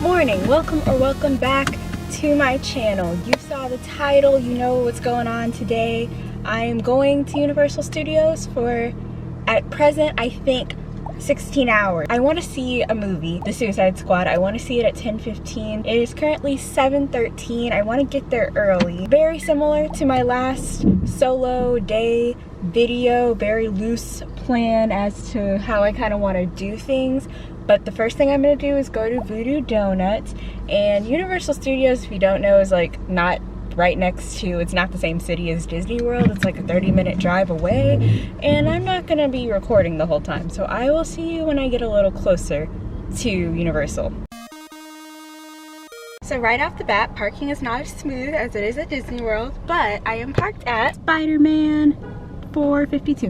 morning, welcome back to my channel. You saw the title, you know what's going on today. I am going to Universal Studios for, at present, I think 16 hours. I want to see a movie, The Suicide Squad. I want to see it at 10:15. It is currently 7:13. I want to get there early. Very similar to my last solo day video, very loose plan as to how I kind of want to do things. But the first thing I'm going to do is go to Voodoo Donuts. And Universal Studios, if you don't know, is like not right next to, it's not the same city as Disney World. It's like a 30-minute drive away. And I'm not going to be recording the whole time. So I will see you when I get a little closer to Universal. So right off the bat, parking is not as smooth as it is at Disney World. But I am parked at Spider-Man 452.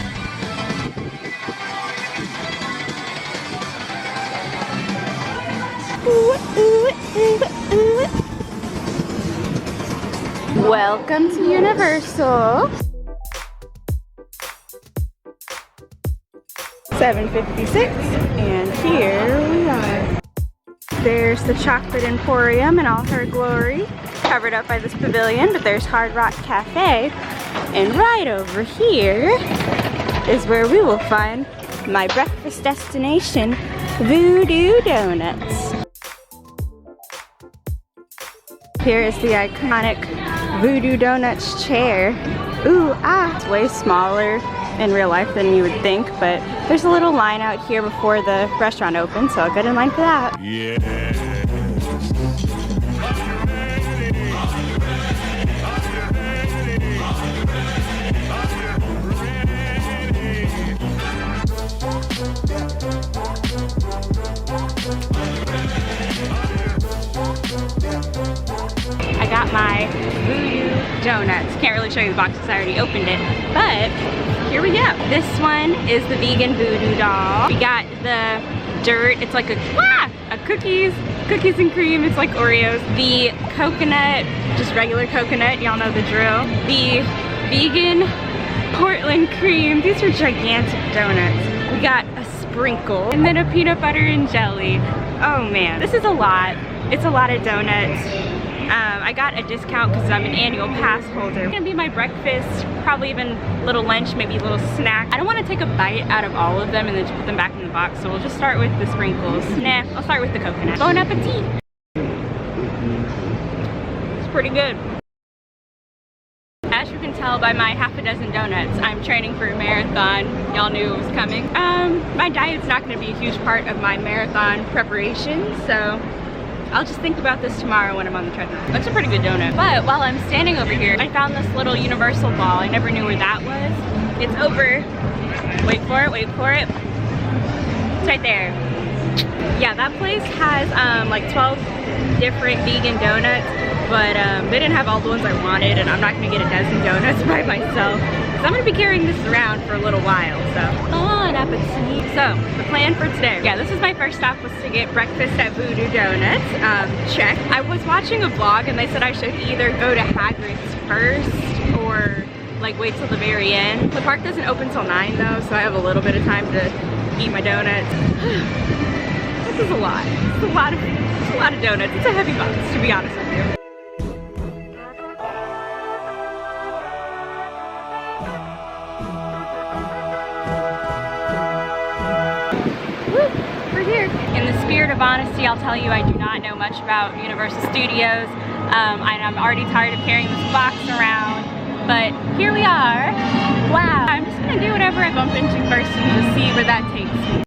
Welcome to Universal. 7:56, and here we are. There's the Chocolate Emporium in all her glory, covered up by this pavilion, but there's Hard Rock Cafe. And right over here is where we will find my breakfast destination, Voodoo Donuts. Here is the iconic Voodoo Donuts chair. Ooh, it's way smaller in real life than you would think, but there's a little line out here before the restaurant opens, so I'll get in line for that. Yeah. I got my Voodoo Donuts. Can't really show you the box because I already opened it, but here we go. This one is the vegan voodoo doll. We got the dirt. It's like a cookies and cream. It's like Oreos. The coconut, just regular coconut. Y'all know the drill. The vegan Portland cream. These are gigantic donuts. We got a sprinkle and then a peanut butter and jelly. Oh man, this is a lot. It's a lot of donuts. I got a discount because I'm an annual pass holder. It's gonna be my breakfast, probably even a little lunch, maybe a little snack. I don't want to take a bite out of all of them and then just put them back in the box, so we'll just start with the sprinkles. Nah, I'll start with the coconut. Bon appetit! It's pretty good. As you can tell by my half a dozen donuts, I'm training for a marathon. Y'all knew it was coming. My diet's not gonna be a huge part of my marathon preparation, so I'll just think about this tomorrow when I'm on the treadmill. That's a pretty good donut. But while I'm standing over here, I found this little Universal ball. I never knew where that was. It's over, wait for it. It's right there. Yeah, that place has like 12 different vegan donuts, but they didn't have all the ones I wanted, and I'm not gonna get a dozen donuts by myself. So I'm gonna be carrying this around for a little while, so bon appetit. So, the plan for today. Yeah, this is my first stop, was to get breakfast at Voodoo Donuts. Check. I was watching a vlog and they said I should either go to Hagrid's first or like wait till the very end. The park doesn't open till 9 though, so I have a little bit of time to eat my donuts. This is a lot. It's a lot of donuts. It's a heavy box, to be honest with you. In the spirit of honesty, I'll tell you I do not know much about Universal Studios. I'm already tired of carrying this box around, but here we are. Wow. I'm just gonna do whatever I bump into first and just see where that takes me.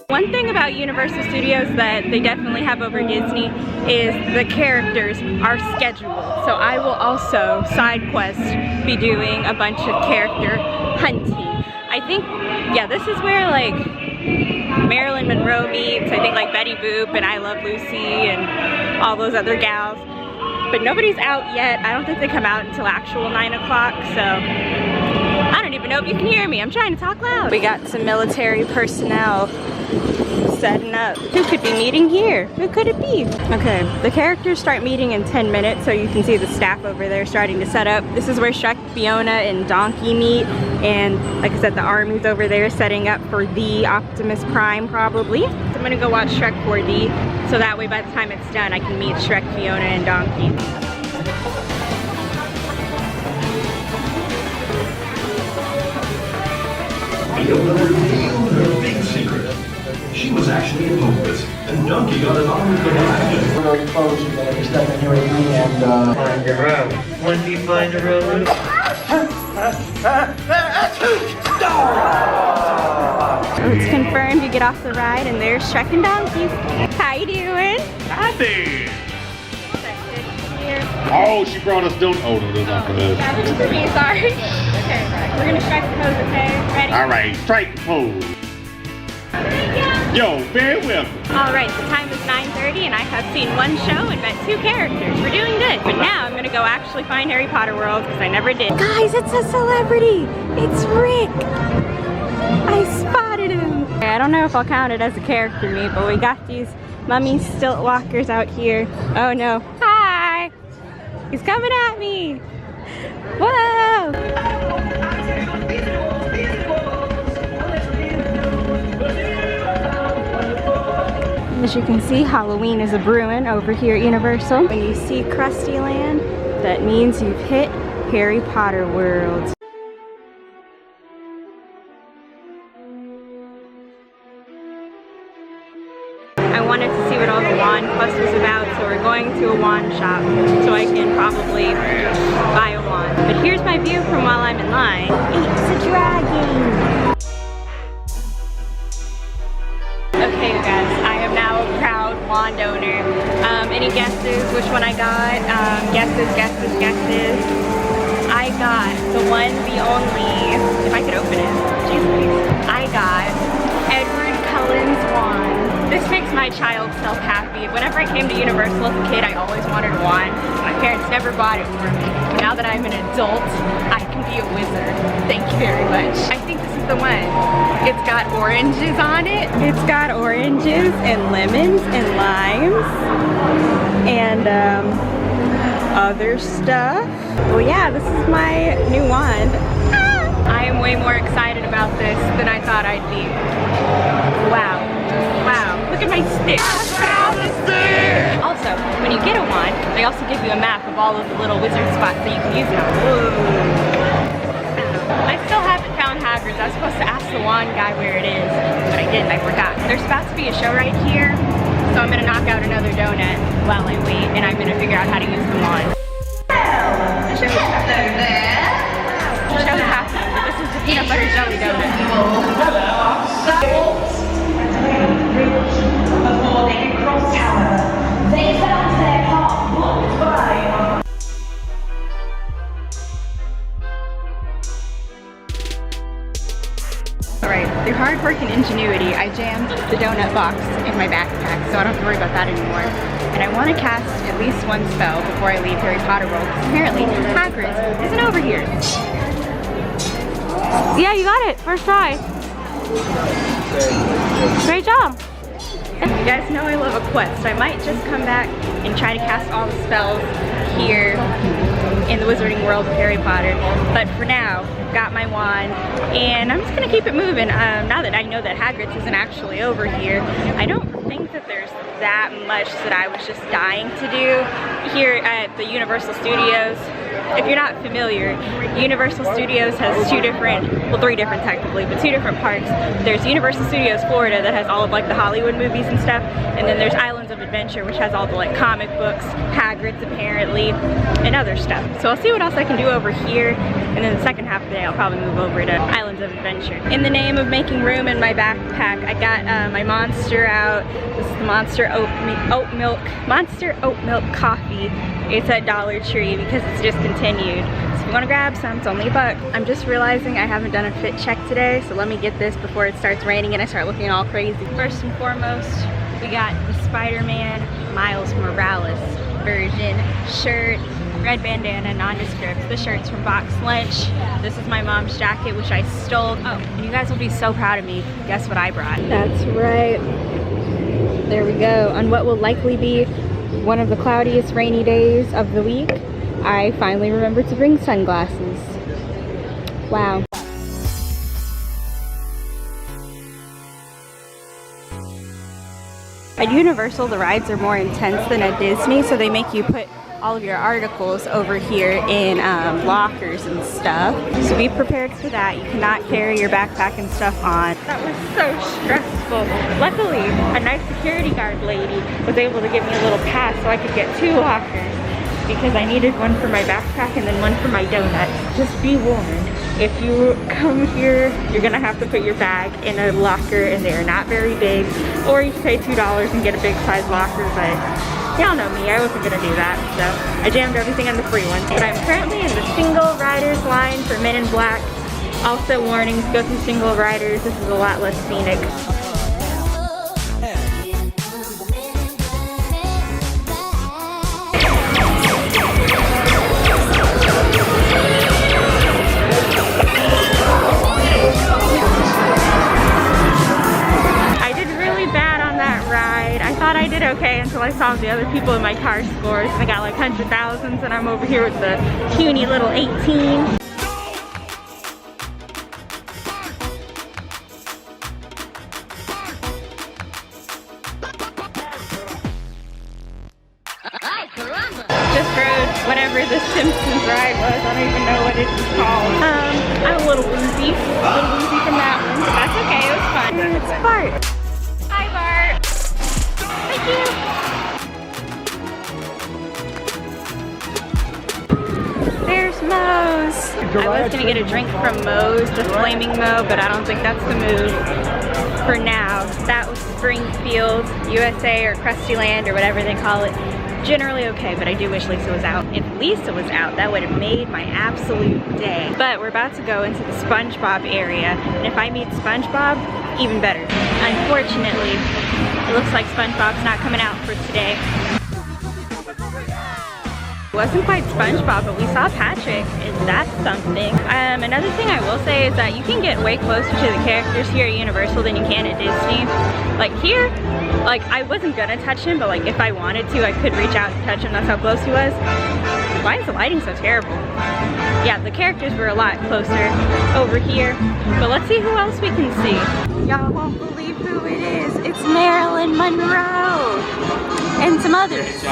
One thing about Universal Studios that they definitely have over Disney is the characters are scheduled. So I will also, side quest, be doing a bunch of character hunting. I think, yeah, this is where like Marilyn Monroe meets, I think like Betty Boop and I Love Lucy and all those other gals. But nobody's out yet. I don't think they come out until actual 9 o'clock, so I don't even know if you can hear me. I'm trying to talk loud. We got some military personnel setting up. Who could be meeting here? Who could it be? Okay, the characters start meeting in 10 minutes, so you can see the staff over there starting to set up. This is where Shrek, Fiona, and Donkey meet, and like I said, the army's over there setting up for the Optimus Prime, probably. So I'm gonna go watch Shrek 4D, so that way by the time it's done, I can meet Shrek, Fiona, and Donkey. Fiona revealed her big secret. She was actually in Hogwarts, and Donkey got along with the ride. We're very close, you're gonna be stepping here with me and Find your road. When do you find a road? It's confirmed you get off the ride, and there's Shrek and Donkey. How you doing? Happy! Oh, she brought us donuts. Oh, no, those aren't for us. Yeah, this is for me, sorry. Okay, we're gonna strike the pose, okay? Ready? All right, strike the pose. Yo, very welcome. All right, the time is 9:30 and I have seen one show and met 2 characters. We're doing good. But now I'm gonna go actually find Harry Potter World because I never did. Guys, it's a celebrity. It's Rick. I spotted him. I don't know if I'll count it as a character meet, but we got these mummy stilt walkers out here. Oh no. Hi. He's coming at me. Whoa. As you can see, Halloween is a brewing over here at Universal. When you see Krusty Land, that means you've hit Harry Potter World. I wanted to see what all the wand fuss was about, so we're going to a wand shop so I can probably buy a wand. But here's my view from while I'm in line. It's a dragon! Okay, you guys, I am now a proud wand owner. Any guesses which one I got? Guesses. I got the one, the only, if I could open it, jeez please. I got Edward Cullen's wand. This makes my child self happy. Whenever I came to Universal as a kid, I always wanted a wand. My parents never bought it for me. But now that I'm an adult, I can be a wizard. Thank you very much. I think this is the one. It's got oranges on it. It's got oranges and lemons and limes and other stuff. Well, yeah, this is my new wand. I am way more excited about this than I thought I'd be. Wow. Wow. Look at my stick. Also, when you get a wand, they also give you a map of all of the little wizard spots that you can use it on. I still haven't found Hagrid's. I was supposed to ask the wand guy where it is, but I didn't. I forgot. There's about to be a show right here, so I'm gonna knock out another donut while I wait, and I'm gonna figure out how to use the wand. The show's happening, but this is the peanut butter jelly donut. Alright, through hard work and ingenuity, I jammed the donut box in my backpack, so I don't have to worry about that anymore. And I want to cast at least one spell before I leave Harry Potter World, because apparently Hagrid's isn't over here. Yeah, you got it! First try! Great job! You guys know I love a quest. I might just come back and try to cast all the spells here in the Wizarding World of Harry Potter. But for now, got my wand, and I'm just gonna keep it moving. Now that I know that Hagrid's isn't actually over here, I don't think that there's that much that I was just dying to do here at the Universal Studios. If you're not familiar, Universal Studios has three different technically, but 2 different parks. There's Universal Studios Florida that has all of like the Hollywood movies and stuff, and then there's Islands of Adventure, which has all the like comic books, Hagrid's apparently, and other stuff. So I'll see what else I can do over here, and then the second half of the day I'll probably move over to Islands of Adventure. In the name of making room in my backpack, I got my Monster out. This is the Monster Oat Milk Coffee. It's at Dollar Tree because it's discontinued. So if you want to grab some, it's only $1. I'm just realizing I haven't done a fit check today, so let me get this before it starts raining and I start looking all crazy. First and foremost, we got the Spider-Man Miles Morales version shirt, red bandana, nondescript. The shirt's from Box Lunch. This is my mom's jacket, which I stole. Oh, and you guys will be so proud of me. Guess what I brought? That's right. There we go. On what will likely be one of the cloudiest, rainy days of the week, I finally remembered to bring sunglasses. Wow. At Universal, the rides are more intense than at Disney, so they make you put all of your articles over here in lockers and stuff. So be prepared for that. You cannot carry your backpack and stuff on. That was so stressful. Luckily, a nice security guard lady was able to give me a little pass so I could get 2 lockers because I needed one for my backpack and then one for my donuts. Just be warned, if you come here, you're gonna have to put your bag in a locker and they're not very big, or you can pay $2 and get a big size locker, but y'all know me, I wasn't gonna do that, so I jammed everything in the free ones. But I'm currently in the single riders line for Men in Black. Also warnings, go through single riders, this is a lot less scenic. I did okay until I saw the other people in my car scores. I got like 100,000s and I'm over here with the puny little 18. Just rode whatever the Simpsons ride was. I don't even know what it's called. I'm a little woozy from that one, but that's okay, it was fun. It's Bart. Hi Bart. Thank you. There's Moe's. I was gonna get a drink from Moe's, the Flaming Moe, but I don't think that's the move for now. That was Springfield, USA, or Krusty Land, or whatever they call it. Generally okay, but I do wish Lisa was out. If Lisa was out, that would have made my absolute day. But we're about to go into the Spongebob area, and if I meet Spongebob, even better. Unfortunately, it looks like SpongeBob's not coming out for today. It wasn't quite SpongeBob, but we saw Patrick, and that's something. Another thing I will say is that you can get way closer to the characters here at Universal than you can at Disney. Like here, like I wasn't gonna touch him, but like if I wanted to, I could reach out and touch him. That's how close he was. Why is the lighting so terrible? Yeah, the characters were a lot closer over here, but let's see who else we can see. Y'all won't believe who it is. It's Marilyn Monroe and some others.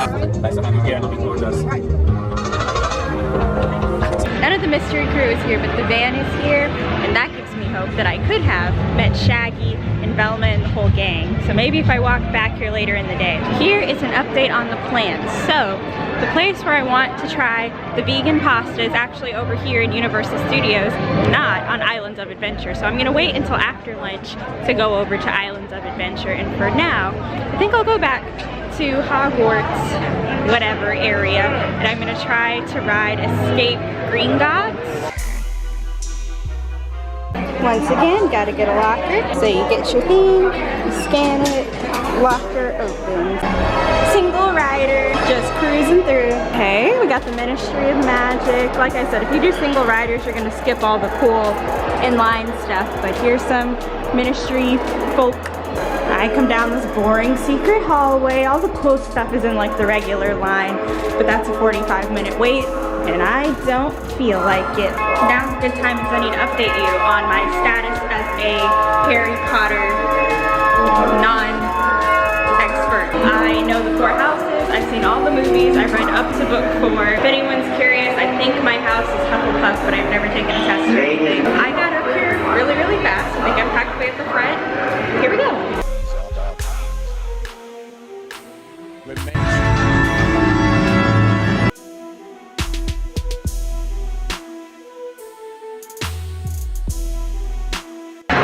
None of the mystery crew is here, but the van is here, and that gives me hope that I could have met Shaggy and Velma and the whole gang. So maybe if I walk back here later in the day. Here is an update on the plans. So, the place where I want to try the vegan pasta is actually over here in Universal Studios, not on Islands of Adventure. So I'm gonna wait until after lunch to go over to Islands of Adventure. And for now, I think I'll go back to Hogwarts, whatever area, and I'm gonna try to ride Escape Gringotts. Once again, gotta get a locker. So you get your thing, you scan it, locker opens. Single rider, just cruising through. Okay, we got the Ministry of Magic. Like I said, if you do single riders, you're gonna skip all the cool inline stuff, but here's some Ministry folk. I come down this boring secret hallway. All the cool stuff is in like the regular line, but that's a 45-minute wait, and I don't feel like it. Now's a good time because I need to update you on my status as a Harry Potter non-expert. I know the 4 houses, I've seen all the movies, I've read up to book 4. If anyone's curious, I think my house is Hufflepuff, but I've never taken a test or anything. I got up here really, really fast. I think I'm practically at the front. Here we go.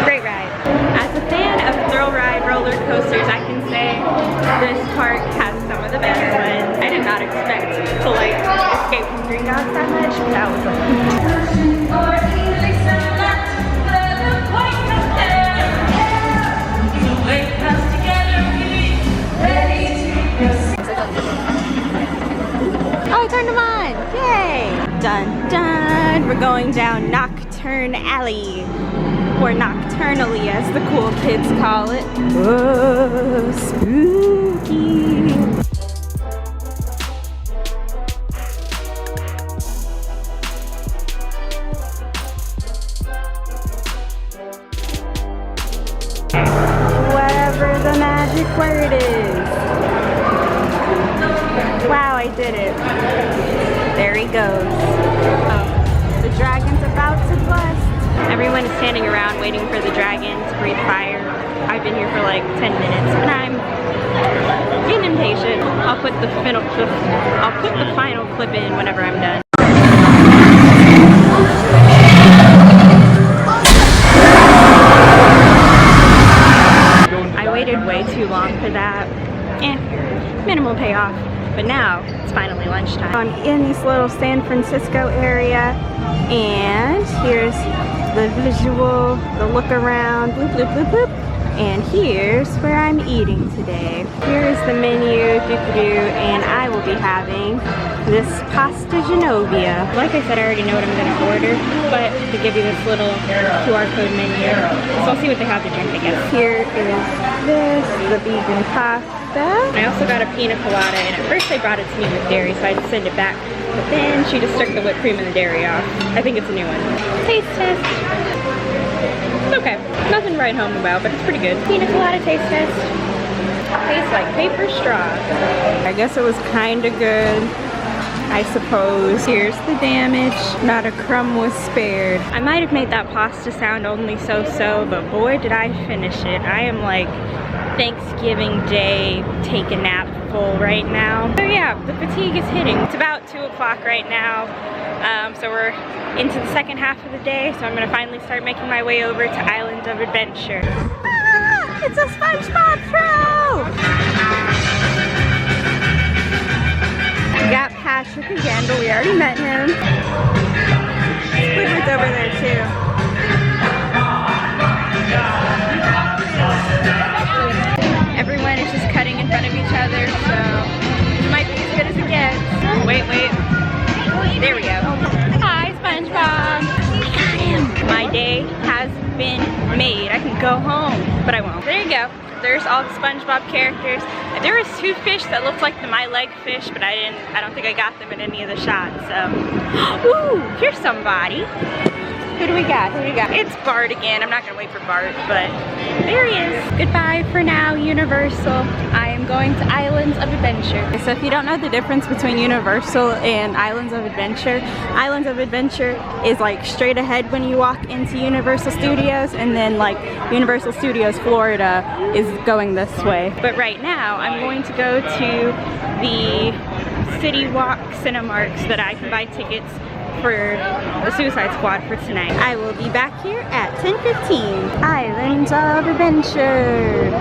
Great ride. As a fan of thrill ride roller coasters, I can say this park has some of the better ones. I did not expect to like escape from Gringotts that much, but that was a Oh, I turned them on! Yay! Dun dun! We're going down Nocturne. Nocturne Alley, or Nocturnally as the cool kids call it. Oh, spooky. Whatever the magic word is. Wow, I did it. There he goes. Oh, the dragon's about to bust. Everyone is standing around waiting for the dragon to breathe fire. I've been here for like 10 minutes and I'm getting impatient. I'll put the final clip in whenever I'm done. I waited way too long for that. Minimal payoff. But now it's finally lunchtime. I'm in this little San Francisco area, and here's the visual, the look around, bloop, bloop, bloop, bloop. And here's where I'm eating today. Here's the menu, and I will be having this pasta genovia. Like I said, I already know what I'm gonna order, but to give you this little QR code menu, so I'll see what they have to drink, I guess. Here is this, the vegan pasta. I also got a pina colada, and at first they brought it to me with dairy, so I had to send it back. But then she just took the whipped cream and the dairy off. I think it's a new one. Taste test. It's okay. Nothing to write home about, but it's pretty good. Pina colada taste test. Tastes like paper straw. I guess it was kind of good, I suppose. Here's the damage. Not a crumb was spared. I might have made that pasta sound only so-so, but boy did I finish it. I am like Thanksgiving Day take a nap full right now. So yeah, the fatigue is hitting. It's about 2 o'clock right now. So we're into the second half of the day, so I'm gonna finally start making my way over to Island of Adventure. Ah, it's a SpongeBob show! We got Patrick again, but we already met him. Squidward's over there too. Everyone is just cutting in front of each other, so it might be as good as it gets. Wait. There we go. Hi, SpongeBob. Got him. My day has been made. I can go home, but I won't. There you go. There's all the SpongeBob characters. There was 2 fish that looked like the My Leg fish, but I don't think I got them in any of the shots, so. Ooh, here's somebody. Who do we got? It's Bart again. I'm not gonna wait for Bart, but there he is. Goodbye for now, Universal. I am going to Islands of Adventure. So if you don't know the difference between Universal and Islands of Adventure is like straight ahead when you walk into Universal Studios, and then like Universal Studios Florida is going this way. But right now, I'm going to go to the City Walk Cinemarks that I can buy tickets for the Suicide Squad for tonight. I will be back here at 10:15. Islands of Adventure.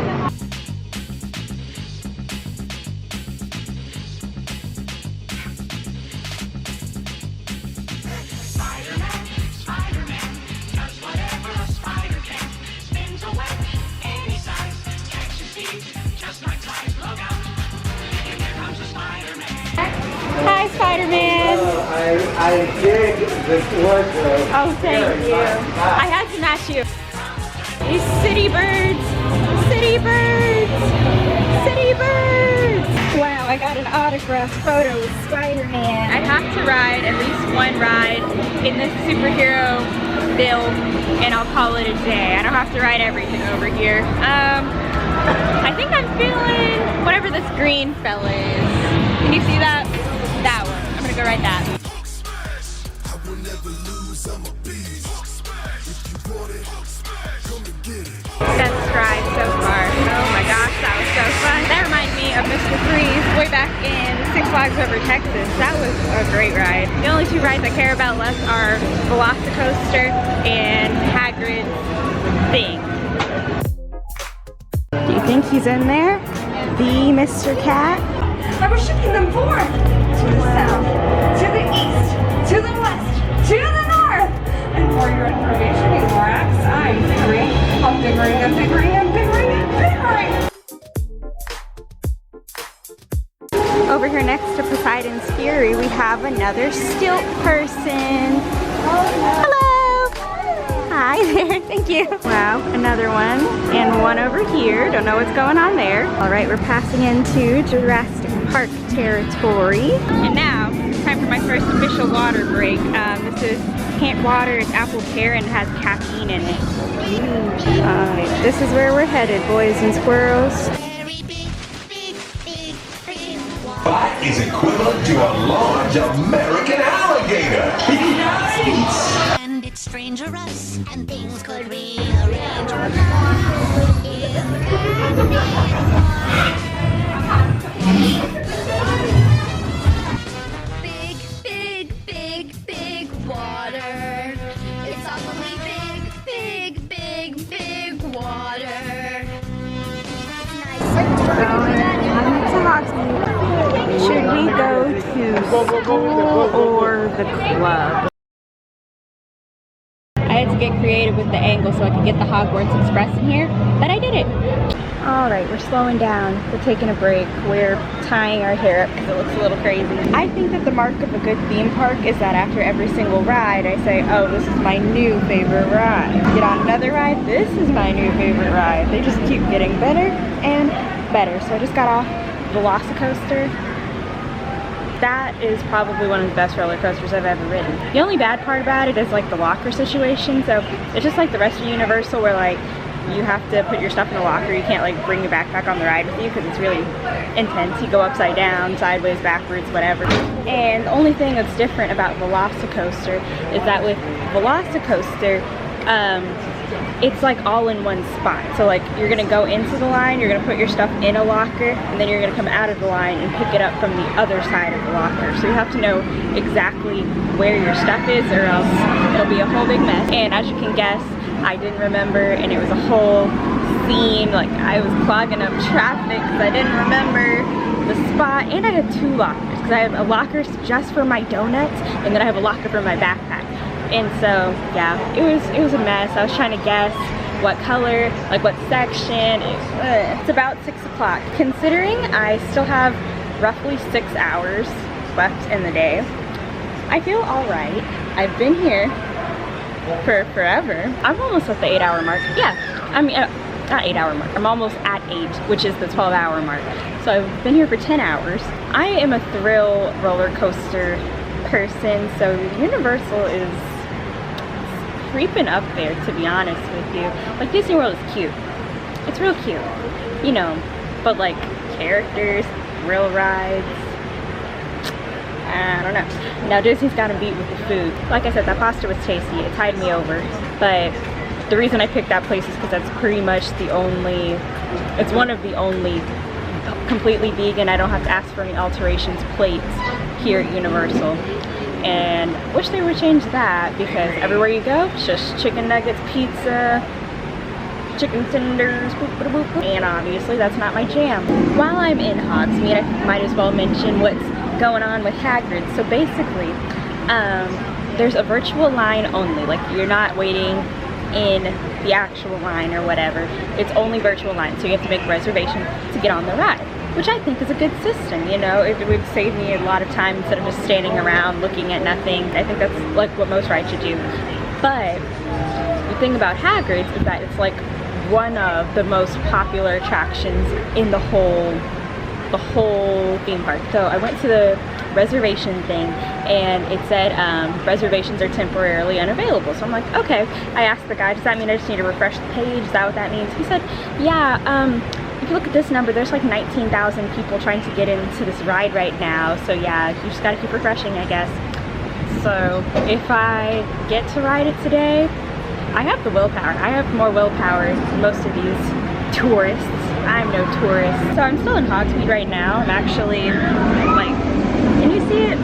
Spider-Man does whatever a spider can. Spins a web any size, catches thieves just like flies. Look out! Here comes a Spider-Man. Hi, Spider-Man. I dig the wardrobe. Oh, thank you. I had to match you. These city birds. Wow, I got an autographed photo with Spider-Man. I have to ride at least one ride in this superhero build, and I'll call it a day. I don't have to ride everything over here. I think I'm feeling whatever this green fella is. Can you see that? That one. I'm gonna go ride that. Best ride so far. Oh my gosh, that was so fun. That reminded me of Mr. Freeze way back in Six Flags Over Texas. That was a great ride. The only 2 rides I care about less are VelociCoaster and Hagrid's thing. Do you think he's in there? The Mr. Cat? I was shipping them forth to the south, to the east, to the west, to the north. And for your information, you Lorax, I'm figuring. Over here next to Poseidon's Fury, we have another stilt person. Hello! there. Thank you. Wow, another one. And one over here. Don't know what's going on there. All right, we're passing into Jurassic Park territory. And now, time for my first official water break. This is Camp Water. It's apple pear and has caffeine in it. This is where we're headed, boys and squirrels. That is equivalent to a large American alligator. Nice. And it's Strangerous, and things could rearrange. Big, big, big, big water. It's awfully big, big, big, big water. To Hogsmeade. Should we go to school or the club? I had to get creative with the angle so I could get the Hogwarts Express in here, but I did it. All right, we're slowing down. We're taking a break. We're tying our hair up because it looks a little crazy. I think that the mark of a good theme park is that after every single ride, I say, oh, this is my new favorite ride. Get on another ride, this is my new favorite ride. They just keep getting better and better. So I just got off VelociCoaster. That is probably one of the best roller coasters I've ever ridden. The only bad part about it is like the locker situation. So it's just like the rest of Universal where like you have to put your stuff in a locker. You can't like bring your backpack on the ride with you because it's really intense. You go upside down, sideways, backwards, whatever. And the only thing that's different about VelociCoaster is that with VelociCoaster, it's like all in one spot. So like you're gonna go into the line, you're gonna put your stuff in a locker, and then you're gonna come out of the line and pick it up from the other side of the locker. So you have to know exactly where your stuff is or else it'll be a whole big mess. And as you can guess, I didn't remember and it was a whole scene. Like I was clogging up traffic because I didn't remember the spot. And I had two lockers because I have a locker just for my donuts and then I have a locker for my backpack. And so, yeah, it was a mess. I was trying to guess what color, like what section. It's about 6 o'clock. Considering I still have roughly 6 hours left in the day, I feel all right. I've been here for forever. I'm almost at the 8-hour mark. Yeah, I mean, not 8-hour mark. I'm almost at 8, which is the 12-hour mark. So I've been here for 10 hours. I am a thrill roller coaster person, so Universal is creeping up there, to be honest with you. Like Disney World is cute. It's real cute, you know, but like characters, thrill rides, I don't know. Now Disney's got to beat with the food. Like I said, that pasta was tasty. It tied me over. But the reason I picked that place is because that's pretty much the only, it's one of the only completely vegan, I don't have to ask for any alterations plates here at Universal. And wish they would change that because everywhere you go, it's just chicken nuggets, pizza, chicken tenders, boop, boop, boop. And obviously that's not my jam. While I'm in Hogsmeade, I might as well mention what's going on with Hagrid. So basically, there's a virtual line only. Like you're not waiting in the actual line or whatever. It's only virtual line. So you have to make a reservation to get on the ride, which I think is a good system, you know. It would save me a lot of time instead of just standing around looking at nothing. I think that's like what most rides should do. But the thing about Hagrid's is that it's like one of the most popular attractions in the whole theme park. So I went to the reservation thing and it said reservations are temporarily unavailable. So I'm like, okay. I asked the guy, does that mean I just need to refresh the page? Is that what that means? He said, yeah, if you look at this number, there's like 19,000 people trying to get into this ride right now. So yeah, you just gotta keep refreshing, I guess. So if I get to ride it today, I have the willpower. I have more willpower than most of these tourists. I'm no tourist. So I'm still in Hogsmeade right now. I'm actually like, can you see it?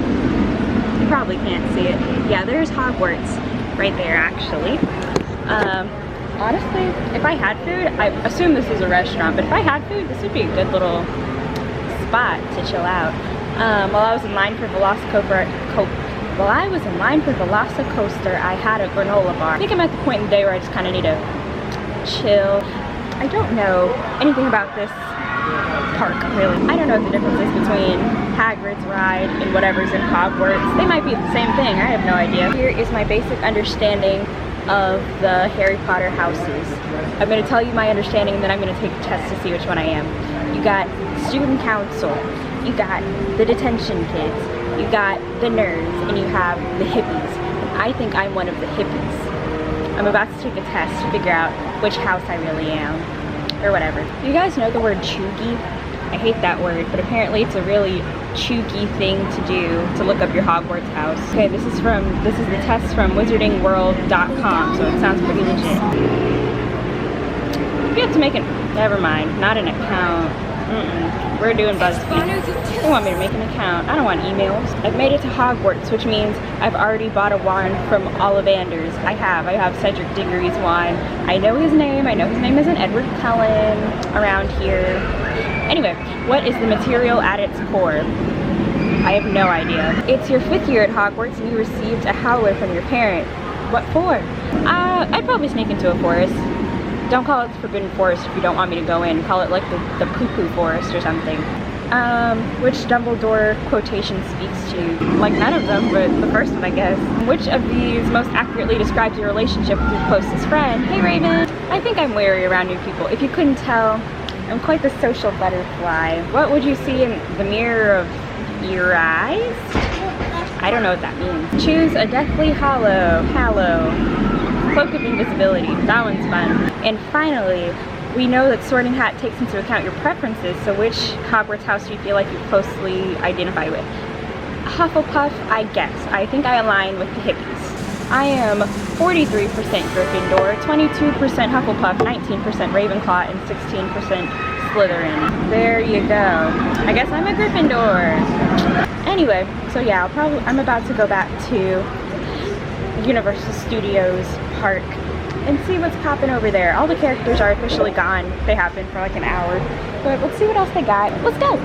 You probably can't see it. Yeah, there's Hogwarts right there actually. Honestly, if I had food, I assume this is a restaurant, but if I had food, this would be a good little spot to chill out. While I was in line for VelociCoaster, I had a granola bar. I think I'm at the point in the day where I just kind of need to chill. I don't know anything about this park, really. I don't know what the difference is between Hagrid's ride and whatever's in Hogwarts. They might be the same thing, I have no idea. Here is my basic understanding of the Harry Potter houses. I'm going to tell you my understanding, and then I'm going to take a test to see which one I am. You got student council, you got the detention kids, you got the nerds, and you have the hippies. And I think I'm one of the hippies. I'm about to take a test to figure out which house I really am, or whatever. You guys know the word chuggy? I hate that word, but apparently it's a really chuggy thing to do to look up your Hogwarts house. Okay, this is the test from wizardingworld.com, so it sounds pretty legit. You have to make never mind, not an account. We're doing BuzzFeed. They want me to make an account. I don't want emails. I've made it to Hogwarts, which means I've already bought a wand from Ollivander's. I have Cedric Diggory's wand. I know his name. I know his name isn't Edward Cullen around here. Anyway, what is the material at its core? I have no idea. It's your 5th year at Hogwarts and you received a howler from your parent. What for? I'd probably sneak into a forest. Don't call it the Forbidden Forest if you don't want me to go in. Call it like the poo-poo forest or something. Which Dumbledore quotation speaks to? Like none of them, but the first one I guess. Which of these most accurately describes your relationship with your closest friend? Hey Raven! I think I'm wary around new people. If you couldn't tell, I'm quite the social butterfly. What would you see in the mirror of your eyes? I don't know what that means. Choose a deathly hallow. Cloak of invisibility. That one's fun. And finally, we know that Sorting Hat takes into account your preferences, so which Hogwarts house do you feel like you closely identify with? Hufflepuff, I guess. I think I align with the hippies. I am 43% Gryffindor, 22% Hufflepuff, 19% Ravenclaw, and 16% Slytherin. There you go. I guess I'm a Gryffindor. Anyway, so yeah, I'm about to go back to Universal Studios Park and see what's popping over there. All the characters are officially gone. They have been for like an hour. But let's see what else they got. Let's go!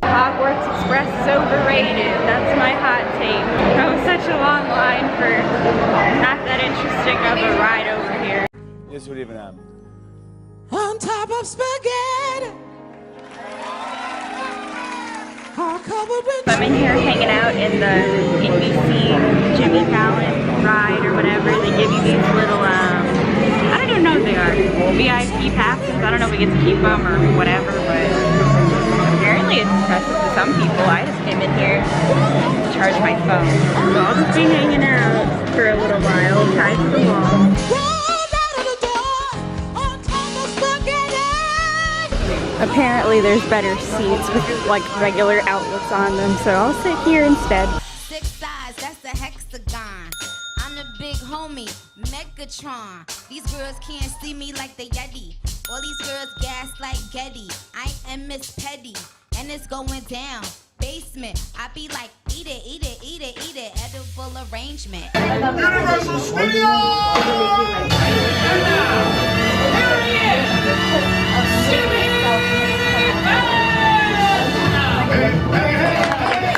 Hogwarts Express is overrated. That's my hot take. That was such a long line for not that interesting of a ride over here. Yes, what even happened? On top of spaghetti. I'm in here hanging out in the NBC Jimmy Fallon ride or whatever. They give you these little, I don't even know what they are, VIP passes. I don't know if we get to keep them or whatever, but apparently it's impressive to some people. I just came in here to charge my phone. So I'll just be hanging out for a little while, tied to the wall. Apparently there's better seats with like regular outlets on them, so I'll sit here instead. 6 sides, that's the hexagon. I'm the big homie, Megatron. These girls can't see me like they Yeti. All these girls gas like Getty. I am Miss Petty, and it's going down. Basement, I be like, eat it, eat it, eat it, eat it. Edible arrangement. Universal Studios! Here he is! Jimmy Fallon! Hey, hey, hey!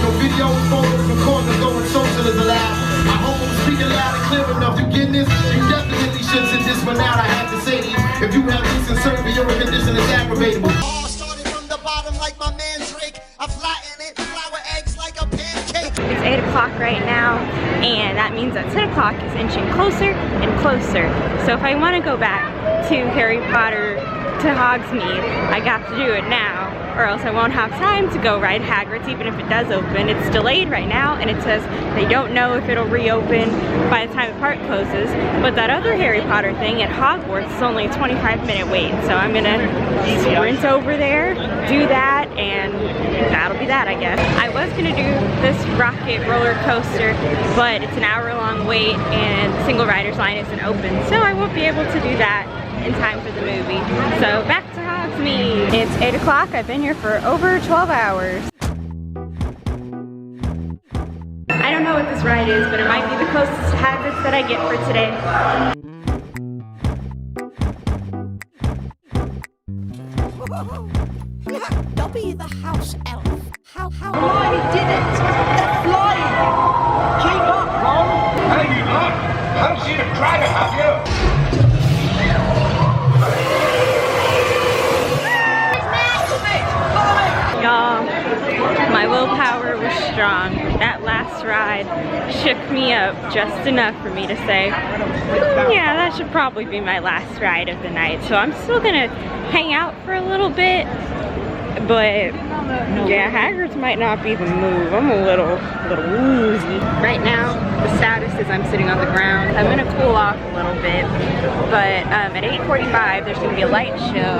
No videos, photos, recordings, going social is allowed. I hope I'm speaking loud and clear enough. You get this? You definitely should sit this one out. I have to say to you, if you have decent service, your condition is aggravatable. All started from the bottom like my man Drake. I flatten it, flour eggs like a pancake. It's 8 o'clock right now, and that means that 10 o'clock is inching closer and closer. So if I want to go back to Harry Potter to Hogsmeade, I got to do it now, or else I won't have time to go ride Hagrid's even if it does open. It's delayed right now, and it says they don't know if it'll reopen by the time the park closes, but that other Harry Potter thing at Hogwarts is only a 25-minute wait, so I'm gonna sprint over there, do that, and that'll be that, I guess. I was gonna do this rocket roller coaster, but it's an hour-long wait, and the single rider's line isn't open, so I won't be able to do that in time for the movie. So back to Hogsmeade. It's 8 o'clock. I've been here for over 12 hours. I don't know what this ride is, but it might be the closest to Hagrid's that I get for today. Dopey the house elf. How? Hermione did it! They're flying! Keep up, Ron! Hey, you lot! Haven't seen a dragon, have you? Y'all, my willpower heart was strong. That last ride shook me up just enough for me to say, yeah, that should probably be my last ride of the night. So I'm still gonna hang out for a little bit, but yeah, Hagrid's might not be the move. I'm a little woozy. Right now, the status is I'm sitting on the ground. I'm gonna cool off a little bit, but at 8:45, there's gonna be a light show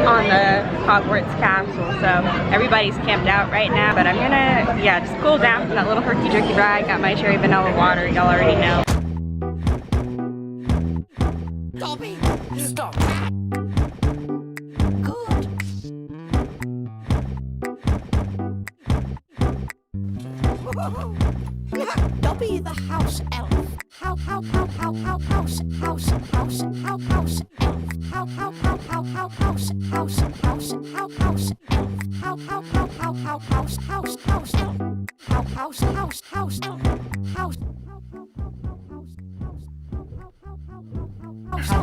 on the Hogwarts castle, so everybody's camped out right now, but I'm gonna, yeah, just cool down from that little herky-jerky ride. Got my cherry vanilla water, y'all already know. Dopey, stop. Dopey the house elf. House elf. House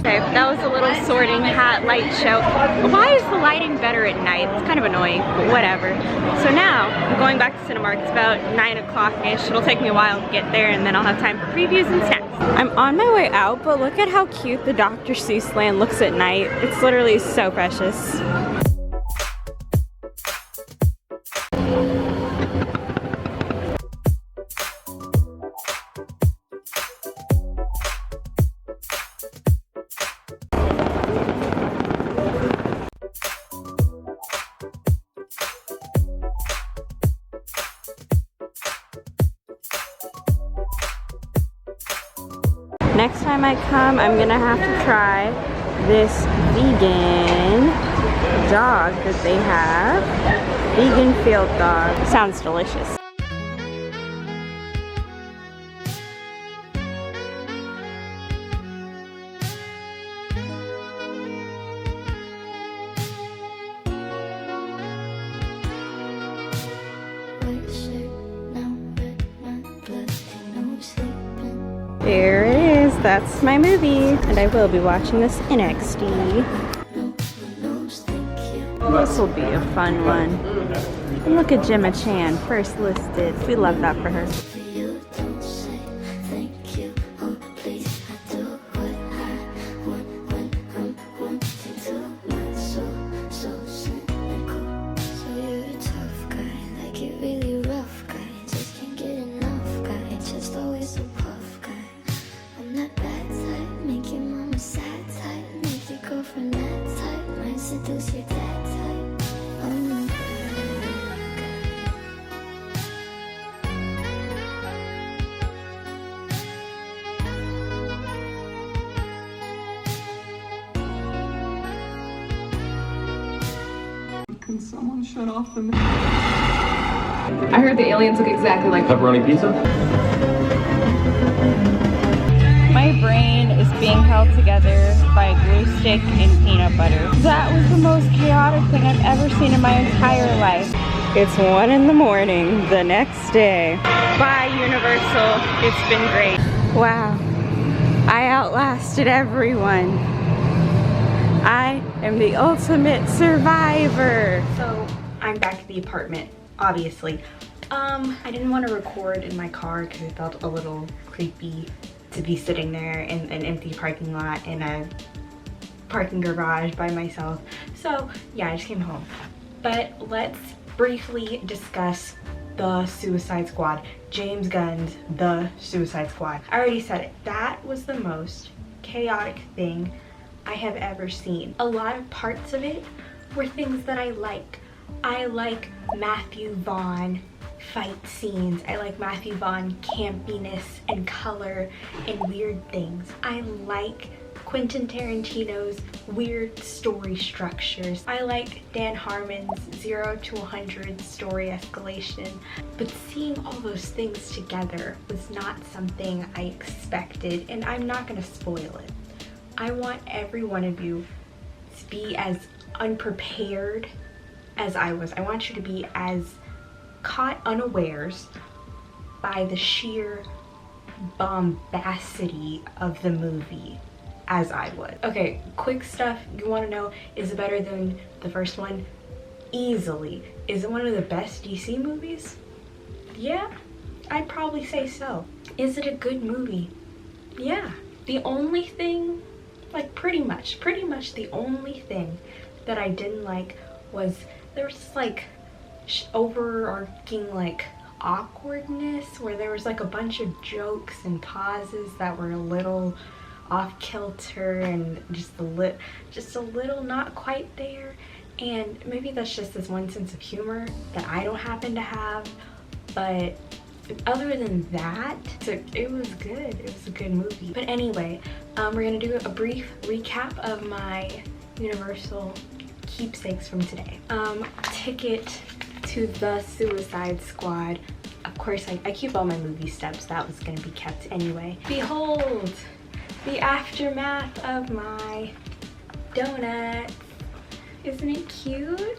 Okay, that was a little sorting hat light show. Why is the lighting better at night? It's kind of annoying, but whatever. So now, I'm going back to Cinemark. It's about 9 o'clock-ish. It'll take me a while to get there, and then I'll have time for previews and snacks. I'm on my way out, but look at how cute the Dr. Seuss land looks at night. It's literally so precious. Next time I come, I'm gonna have to try this vegan dog that they have. Vegan field dog. Sounds delicious. There it is, that's my movie, and I will be watching this in XD. This will be a fun one. And look at Gemma Chan, first listed. We love that for her. Can someone shut off the... I heard the aliens look exactly like pepperoni pizza? My brain is being held together by a glue stick and peanut butter. That was the most chaotic thing I've ever seen in my entire life. It's 1 in the morning the next day. Bye, Universal. It's been great. Wow. I outlasted everyone. I am the ultimate survivor. So I'm back at the apartment, obviously. I didn't want to record in my car because it felt a little creepy to be sitting there in an empty parking lot in a parking garage by myself. So yeah, I just came home. But let's briefly discuss the Suicide Squad. James Gunn's The Suicide Squad. I already said it. That was the most chaotic thing I have ever seen. A lot of parts of it were things that I like. I like Matthew Vaughn fight scenes. I like Matthew Vaughn campiness and color and weird things. I like Quentin Tarantino's weird story structures. I like Dan Harmon's 0 to 100 story escalation. But seeing all those things together was not something I expected, and I'm not gonna spoil it. I want every one of you to be as unprepared as I was. I want you to be as caught unawares by the sheer bombacity of the movie as I was. Okay, quick stuff you want to know. Is it better than the first one? easily. Is it one of the best DC movies? Yeah, I'd probably say so. Is it a good movie? Yeah. The only thing, like pretty much the only thing that I didn't like was there was this like overarching like awkwardness where there was like a bunch of jokes and pauses that were a little off kilter and just a little not quite there. And maybe that's just this one sense of humor that I don't happen to have, but other than that, it was good. It was a good movie. But anyway, we're gonna do a brief recap of my Universal keepsakes from today. Ticket to the Suicide Squad. Of course, I keep all my movie steps. That was gonna be kept anyway. Behold, the aftermath of my donuts. Isn't it cute?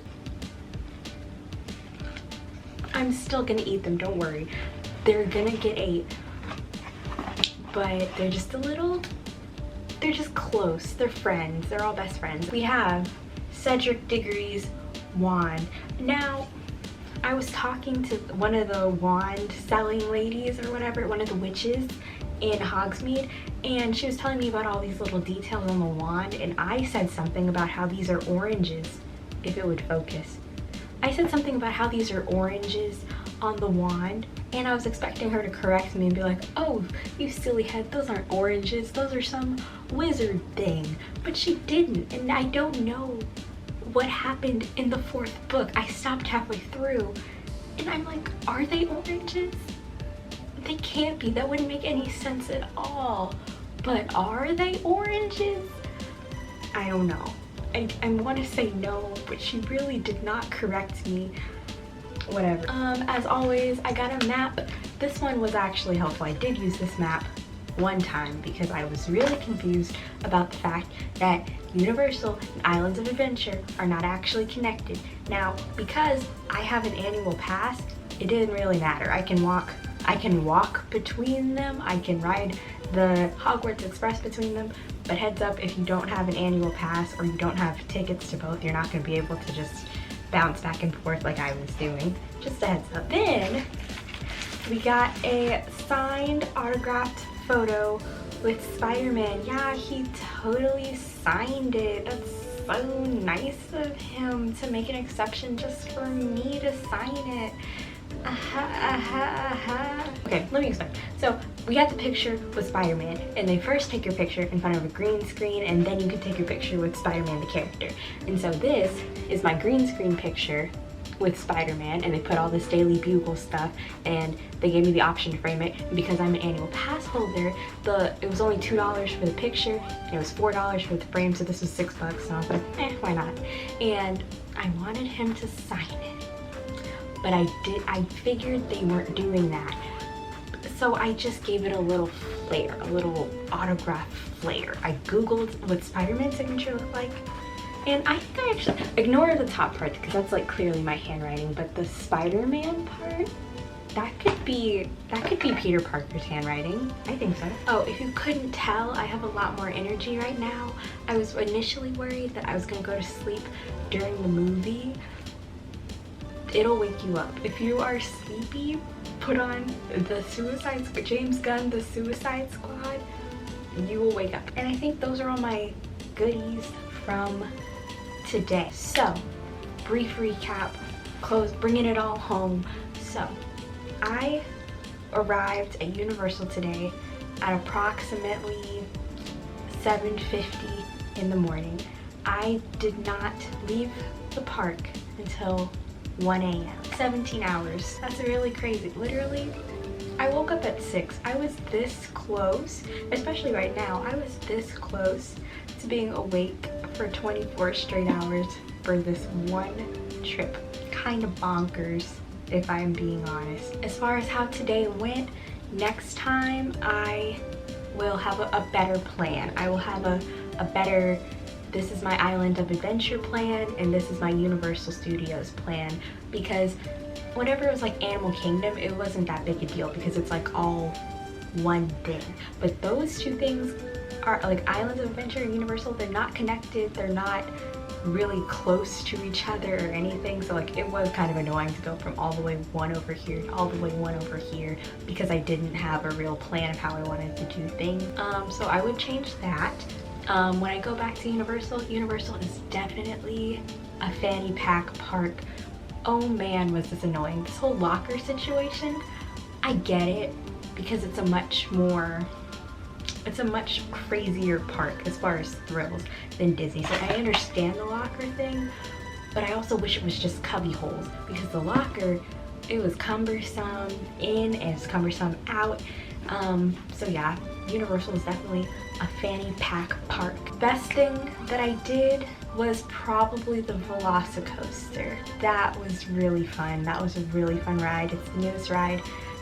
I'm still gonna eat them, don't worry. They're gonna get ate, but they're just they're just close. They're friends, they're all best friends. We have Cedric Diggory's wand. Now, I was talking to one of the wand selling ladies or whatever, one of the witches in Hogsmeade, and she was telling me about all these little details on the wand, and I said something about how these are oranges, if it would focus. I said something about how these are oranges on the wand, and I was expecting her to correct me and be like, oh, you silly head, those aren't oranges, those are some wizard thing. But she didn't, and I don't know what happened in the 4th book. I stopped halfway through, and I'm like, are they oranges? They can't be, that wouldn't make any sense at all. But are they oranges? I don't know. I want to say no, but she really did not correct me. Whatever. As always, I got a map. This one was actually helpful. I did use this map one time because I was really confused about the fact that Universal and Islands of Adventure are not actually connected. Now, because I have an annual pass, it didn't really matter. I can walk between them. I can ride the Hogwarts Express between them. But heads up, if you don't have an annual pass or you don't have tickets to both, you're not going to be able to just bounce back and forth like I was doing. Just a heads up. Then we got a signed, autographed photo with Spider-Man. Yeah, he totally signed it. That's so nice of him to make an exception just for me to sign it. Okay, let me explain. So we got the picture with Spider-Man, and they first take your picture in front of a green screen, and then you can take your picture with Spider-Man the character. And so this is my green screen picture with Spider-Man, and they put all this Daily Bugle stuff, and they gave me the option to frame it. And because I'm an annual pass holder, it was only $2 for the picture, and it was $4 for the frame, so this was $6, so I was like, why not? And I wanted him to sign it, but I figured they weren't doing that. So I just gave it a little flair, a little autograph flair. I Googled what Spider-Man's signature looked like, and I think I actually, ignore the top part because that's like clearly my handwriting, but the Spider-Man part, that could be Peter Parker's handwriting. I think so. Oh, if you couldn't tell, I have a lot more energy right now. I was initially worried that I was gonna go to sleep during the movie. It'll wake you up. If you are sleepy, put on the James Gunn, The Suicide Squad, you will wake up. And I think those are all my goodies from today. So, brief recap, bringing it all home. So, I arrived at Universal today at approximately 7:50 in the morning. I did not leave the park until 1 a.m. 17 hours. That's really crazy. Literally, I woke up at 6. I was this close, especially right now, I was this close to being awake for 24 straight hours for this one trip. Kind of bonkers, if I'm being honest. As far as how today went, next time I will have a better plan. I will have a better, this is my Island of Adventure plan, and this is my Universal Studios plan, because whenever it was like Animal Kingdom, it wasn't that big a deal because it's like all one thing. But those two things are like Islands of Adventure and Universal, they're not connected, they're not really close to each other or anything, so like it was kind of annoying to go from all the way one over here to all the way one over here because I didn't have a real plan of how I wanted to do things. So I would change that. When I go back to Universal, Universal is definitely a fanny pack park. Oh man, was this annoying. This whole locker situation, I get it because it's a much crazier park as far as thrills than Disney. So I understand the locker thing, but I also wish it was just cubby holes because the locker, it was cumbersome in and it's cumbersome out. So yeah, Universal is definitely a fanny pack park. Best thing that I did was probably the VelociCoaster. That was really fun. That was a really fun ride. It's the newest ride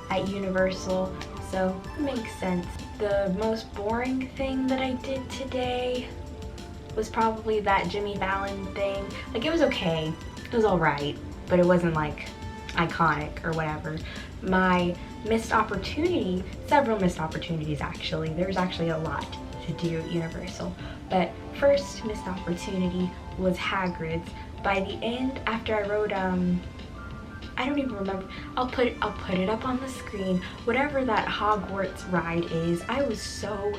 at Universal, so it makes sense. The most boring thing that I did today was probably that Jimmy Fallon thing. Like, it was okay. It was alright, but it wasn't like iconic or whatever. My missed opportunity, several missed opportunities actually. There was actually a lot to do at Universal. But first missed opportunity was Hagrid's. By the end, after I rode, I don't even remember. I'll put it up on the screen. Whatever that Hogwarts ride is, I was so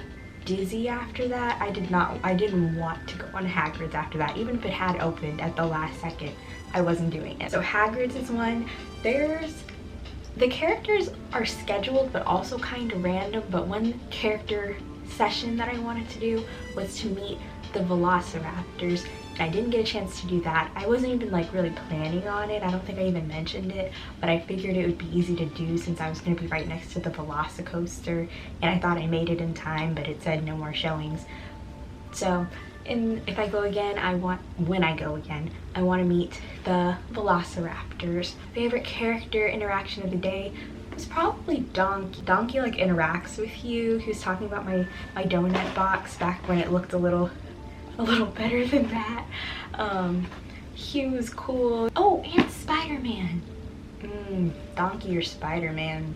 dizzy after that. I didn't want to go on Hagrid's after that. Even if it had opened at the last second, I wasn't doing it. So Hagrid's is one. The characters are scheduled but also kind of random, but one character session that I wanted to do was to meet the Velociraptors. I didn't get a chance to do that. I wasn't even like really planning on it. I don't think I even mentioned it, but I figured it would be easy to do since I was going to be right next to the VelociCoaster, and I thought I made it in time, but it said no more showings. So if I go again, when I go again, I want to meet the Velociraptors. Favorite character interaction of the day was probably Donkey. Donkey like interacts with you. He was talking about my donut box back when it looked a little better than that. He was cool. Oh, and Spider-Man. Donkey or Spider-Man?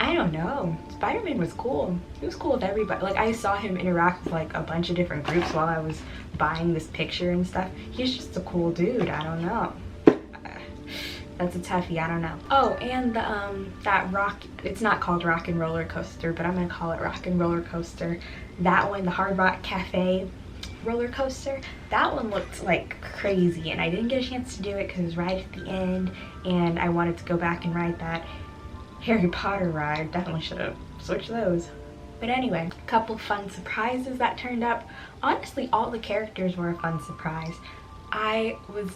I don't know. Spider-Man was cool. He was cool with everybody. Like, I saw him interact with like a bunch of different groups while I was buying this picture and stuff. He's just a cool dude. I don't know. That's a toughie. I don't know. Oh, and that it's not called Rock and Roller Coaster, but I'm gonna call it Rock and Roller Coaster. That one, the Hard Rock Cafe roller coaster, that one looked like crazy, and I didn't get a chance to do it because it was right at the end, and I wanted to go back and ride that Harry Potter ride. Definitely should have switched those. But anyway, a couple fun surprises that turned up. Honestly, all the characters were a fun surprise. I was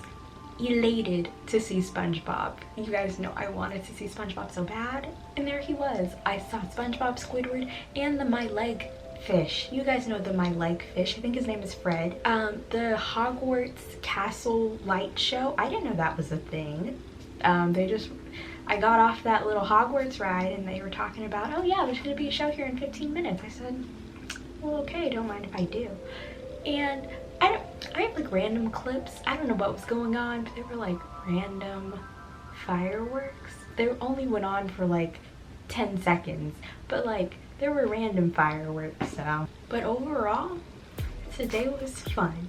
elated to see SpongeBob. You guys know I wanted to see SpongeBob so bad, and there he was. I saw SpongeBob, Squidward, and the My Leg fish. You guys know the My Leg fish. I think his name is Fred. The Hogwarts Castle light show, I didn't know that was a thing. I got off that little Hogwarts ride and they were talking about, oh yeah, there's gonna be a show here in 15 minutes. I said, well, okay, don't mind if I do. And I have like random clips. I don't know what was going on, but they were like random fireworks. They only went on for like 10 seconds, but like there were random fireworks. So, but overall, today was fun.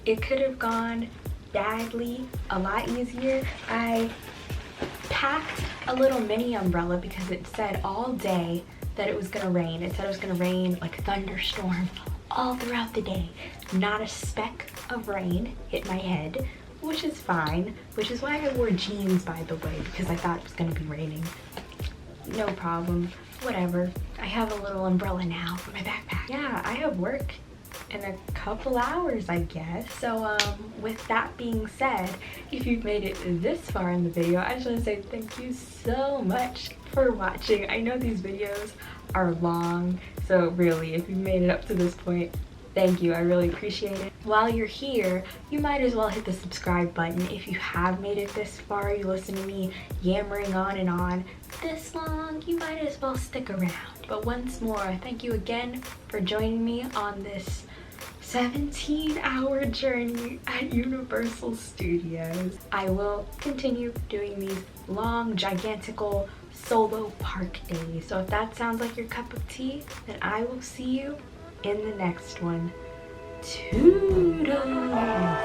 It could have gone badly a lot easier. I packed a little mini umbrella because it said all day that it was gonna rain. It said it was gonna rain like thunderstorm all throughout the day. Not a speck of rain hit my head, which is fine, which is why I wore jeans, by the way, because I thought it was gonna be raining. No problem, whatever. I have a little umbrella now for my backpack. Yeah, I have work in a couple hours, I guess. So with that being said, if you've made it this far in the video, I just want to say thank you so much for watching. I know these videos are long, so really, if you've made it up to this point, thank you. I really appreciate it. While you're here, you might as well hit the subscribe button. If you have made it this far, you listen to me yammering on and on this long, you might as well stick around. But once more, thank you again for joining me on this 17-hour journey at Universal Studios. I will continue doing these long, gigantical solo park days. So if that sounds like your cup of tea, then I will see you in the next one. Toodles.